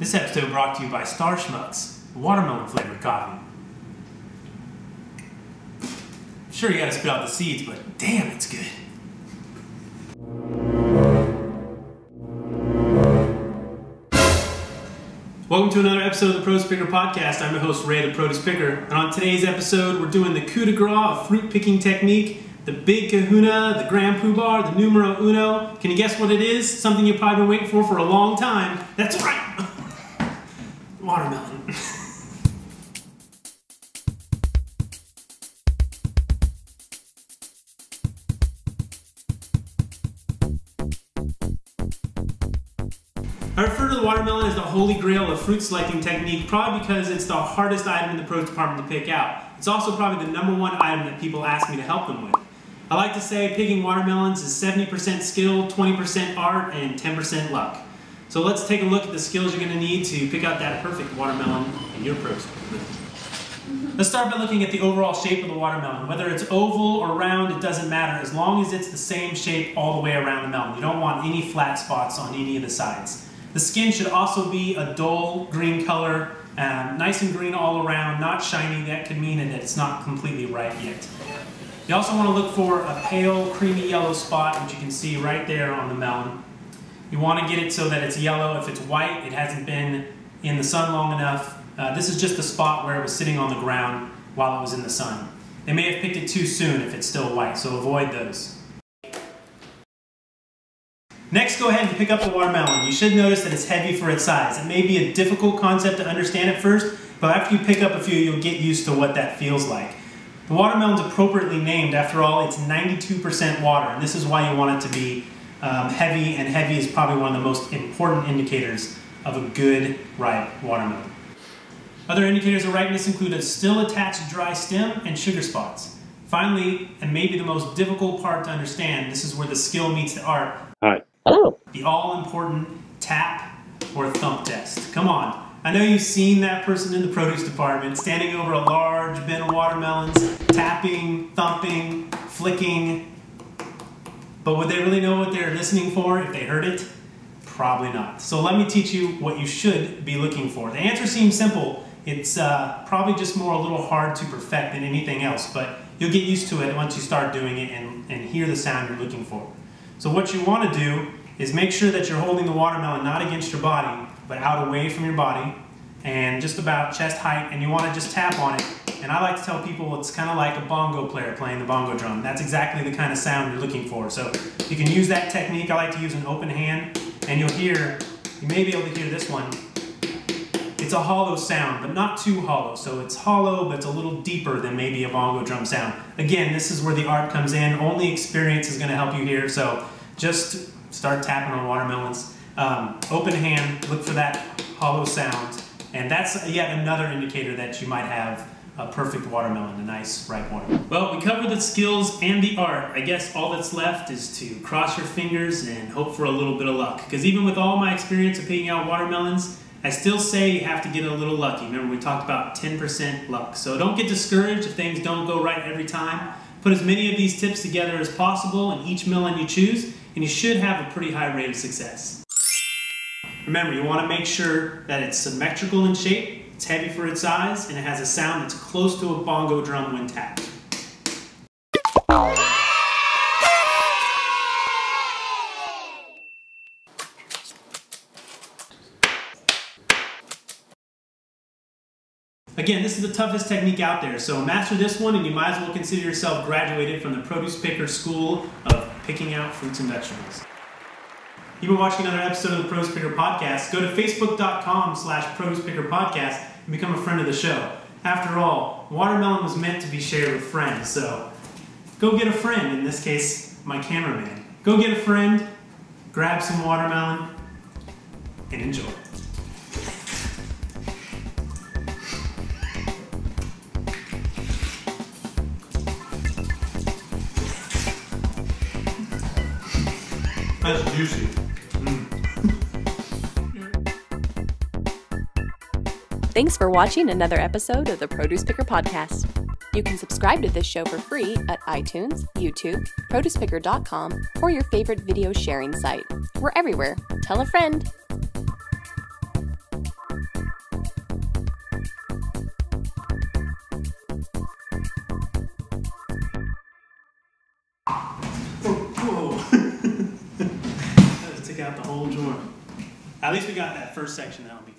This episode brought to you by Star Schmucks, watermelon flavored coffee. Sure, you gotta spit out the seeds, but damn, it's good. Welcome to another episode of the Produce Picker Podcast. I'm your host, Ray, the Produce Picker. And on today's episode, we're doing the coup de grace of fruit picking technique, the big kahuna, the grand poobah, the numero uno. Can you guess what it is? Something you've probably been waiting for a long time. That's right! Watermelon. I refer to the watermelon as the holy grail of fruit selecting technique, probably because it's the hardest item in the produce department to pick out. It's also probably the #1 item that people ask me to help them with. I like to say picking watermelons is 70% skill, 20% art, and 10% luck. So let's take a look at the skills you're going to need to pick out that perfect watermelon in your produce department. Let's start by looking at the overall shape of the watermelon. Whether it's oval or round, it doesn't matter, as long as it's the same shape all the way around the melon. You don't want any flat spots on any of the sides. The skin should also be a dull green color, nice and green all around, not shiny. That could mean that it's not completely ripe yet. You also want to look for a pale, creamy yellow spot, which you can see right there on the melon. You want to get it so that it's yellow. If it's white, it hasn't been in the sun long enough. This is just the spot where it was sitting on the ground while it was in the sun. They may have picked it too soon if it's still white, so avoid those. Next, go ahead and pick up the watermelon. You should notice that it's heavy for its size. It may be a difficult concept to understand at first, but after you pick up a few, you'll get used to what that feels like. The watermelon's appropriately named. After all, it's 92% water, and this is why you want it to be heavy, and heavy is probably one of the most important indicators of a good, ripe watermelon. Other indicators of ripeness include a still attached dry stem and sugar spots. Finally, and maybe the most difficult part to understand, this is where the skill meets the art. Hi. Hello. The all-important tap or thump test. Come on. I know you've seen that person in the produce department standing over a large bin of watermelons, tapping, thumping, flicking. But would they really know what they're listening for if they heard it? Probably not. So let me teach you what you should be looking for. The answer seems simple. It's probably just a little hard to perfect than anything else, but you'll get used to it once you start doing it and hear the sound you're looking for. So what you want to do is make sure that you're holding the watermelon not against your body, but out away from your body and just about chest height, and you want to just tap on it. And I like to tell people it's kind of like a bongo player playing the bongo drum. That's exactly the kind of sound you're looking for. So you can use that technique. I like to use an open hand, and you may be able to hear this one. It's a hollow sound, but not too hollow. So it's hollow, but it's a little deeper than maybe a bongo drum sound. Again, this is where the art comes in. Only experience is going to help you here. So just start tapping on watermelons. Open hand, look for that hollow sound. And that's yet another indicator that you might have a perfect watermelon, a nice ripe watermelon. Well, we covered the skills and the art. I guess all that's left is to cross your fingers and hope for a little bit of luck. Because even with all my experience of picking out watermelons, I still say you have to get a little lucky. Remember, we talked about 10% luck. So don't get discouraged if things don't go right every time. Put as many of these tips together as possible in each melon you choose, and you should have a pretty high rate of success. Remember, you want to make sure that it's symmetrical in shape, it's heavy for its size, and it has a sound that's close to a bongo drum when tapped. Again, this is the toughest technique out there, so master this one and you might as well consider yourself graduated from the Produce Picker School of Picking Out Fruits and Vegetables. You've been watching another episode of the Produce Picker Podcast. Go to facebook.com/Produce Picker Podcast and become a friend of the show. After all, watermelon was meant to be shared with friends, so go get a friend, in this case, my cameraman. Go get a friend, grab some watermelon, and enjoy. That's juicy. Thanks for watching another episode of the Produce Picker Podcast. You can subscribe to this show for free at iTunes, YouTube, producepicker.com, or your favorite video sharing site. We're everywhere. Tell a friend. out the whole joint. At least we got that first section. That'll be